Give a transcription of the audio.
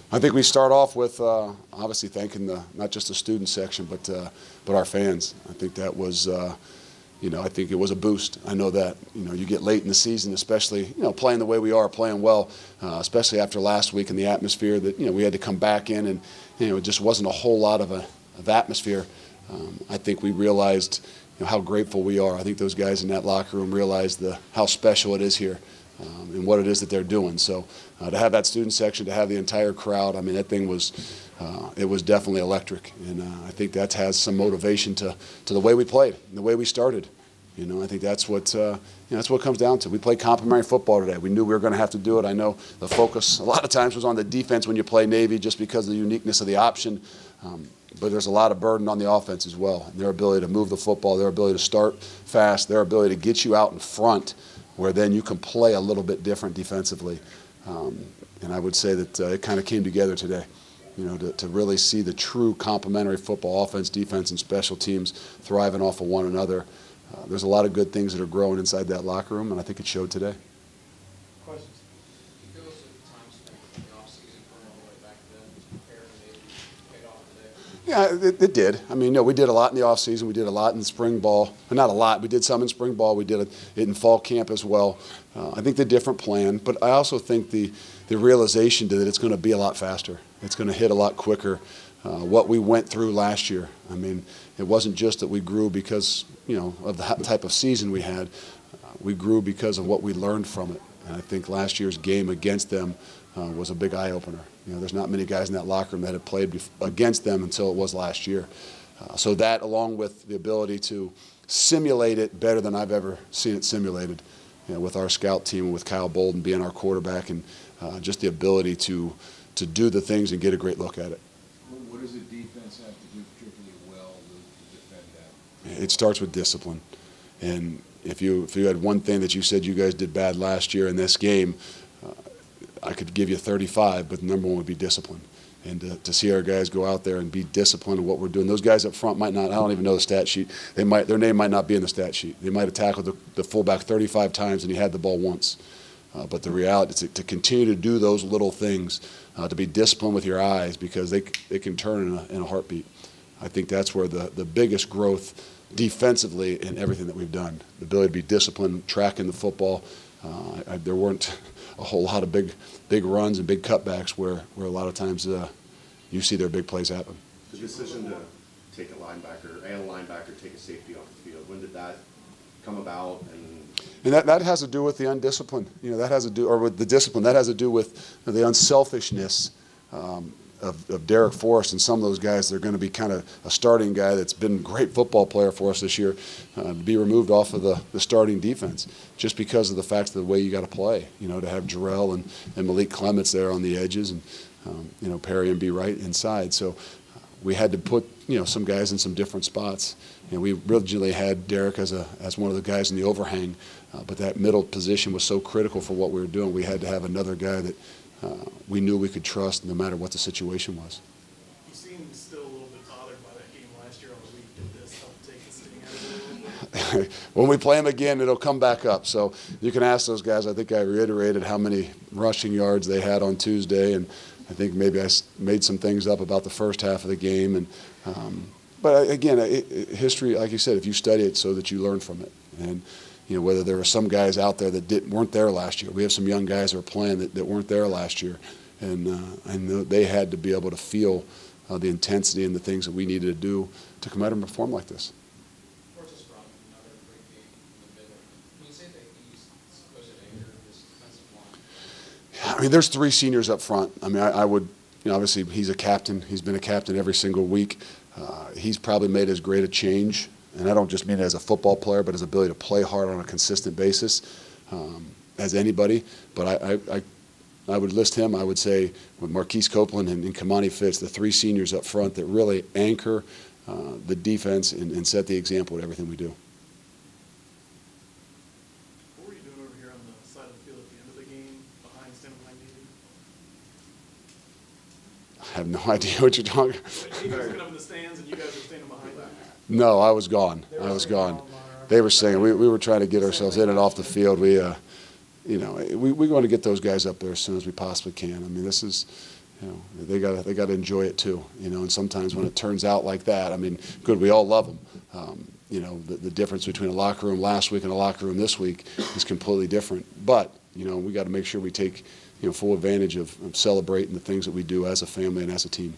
I think we start off with obviously thanking not just the student section, but our fans. I think that was, I think it was a boost. I know that, you get late in the season, especially, playing the way we are, playing well, especially after last week and the atmosphere that, we had to come back in and, it just wasn't a whole lot of atmosphere. I think we realized, how grateful we are. I think those guys in that locker room realized how special it is here. And what it is that they're doing. So to have that student section, to have the entire crowd, I mean, that thing was, it was definitely electric. And I think that has some motivation to the way we played, and the way we started. I think that's what it comes down to. We played complementary football today. We knew we were going to have to do it. I know the focus a lot of times was on the defense when you play Navy, just because of the uniqueness of the option. But there's a lot of burden on the offense as well. And their ability to move the football, their ability to start fast, their ability to get you out in front, where then you can play a little bit different defensively. And I would say that it kind of came together today, to really see the true complementary football, offense, defense, and special teams thriving off of one another. There's a lot of good things that are growing inside that locker room, and I think it showed today. Questions? Can you give us a time spent in the offseason from all the way back then, compared to maybe paid off today? Yeah, it did. I mean, we did a lot in the offseason. We did a lot in spring ball. Not a lot. We did some in spring ball. We did it in fall camp as well. I think the different plan, but I also think the realization that it's going to be a lot faster. It's going to hit a lot quicker. What we went through last year, I mean, it wasn't just that we grew because, of the type of season we had. We grew because of what we learned from it. And I think last year's game against them was a big eye-opener. There's not many guys in that locker room that had played against them until it was last year. So that, along with the ability to simulate it better than I've ever seen it simulated, with our scout team, with Kyle Bolden being our quarterback, and just the ability to do the things and get a great look at it. What does the defense have to do particularly well to defend that? It starts with discipline. And if you had one thing that you said you guys did bad last year in this game, I could give you 35, but the number one would be discipline. And to see our guys go out there and be disciplined in what we're doing. Those guys up front might not, I don't even know the stat sheet. Their name might not be in the stat sheet. They might have tackled the fullback 35 times and he had the ball once. But the reality is to continue to do those little things, to be disciplined with your eyes, because they can turn in a heartbeat. I think that's where the biggest growth defensively in everything that we've done. The ability to be disciplined, tracking the football. There weren't a whole lot of big runs and big cutbacks where a lot of times you see their big plays happen. The decision to take a linebacker, take a safety off the field, when did that come about? And that has to do with the undisciplined. That has to do, or with the discipline. That has to do with the unselfishness of Derek Forrest and some of those guys. They're going to be kind of a starting guy that's been a great football player for us this year, to be removed off of the starting defense just because of the fact of the way you got to play. To have Jarrell and Malik Clements there on the edges, and Perry and be right inside. So we had to put some guys in some different spots. And we originally had Derek as one of the guys in the overhang, but that middle position was so critical for what we were doing. We had to have another guy that we knew we could trust no matter what the situation was. You seem still a little bit bothered by that game last year on the week. Did this help take the sting out of it a little bit? When we play them again, it'll come back up. So you can ask those guys. I think I reiterated how many rushing yards they had on Tuesday, and I think maybe I made some things up about the first half of the game. And but again, history, like you said, if you study it so that you learn from it. And whether there were some guys out there that weren't there last year. We have some young guys that are playing that weren't there last year. And I know they had to be able to feel the intensity and the things that we needed to do to come out and perform like this. Another great game in the middle. When you say that he's supposed to anchor this defensive line? I mean, there's 3 seniors up front. I mean, I would, obviously he's a captain. He's been a captain every single week. He's probably made as great a change, and I don't just mean as a football player, but his ability to play hard on a consistent basis as anybody. But I would list him, I would say, with Marquise Copeland and Kamani Fitz, the 3 seniors up front that really anchor the defense and set the example with everything we do. What were you doing over here on the side of the field at the end of the game, standing behind Navy? I have no idea what you're talking about. He was looking up in the stands and you guys were standing behind him. No, I was gone. They were singing. We were trying to get ourselves in and off the field. We're going to get those guys up there as soon as we possibly can. I mean, this is, You know, they got to enjoy it too. You know, and sometimes when it turns out like that, I mean, good, we all love them. You know, the difference between a locker room last week and a locker room this week is completely different. But you know, we got to make sure we take full advantage of celebrating the things that we do as a family and as a team.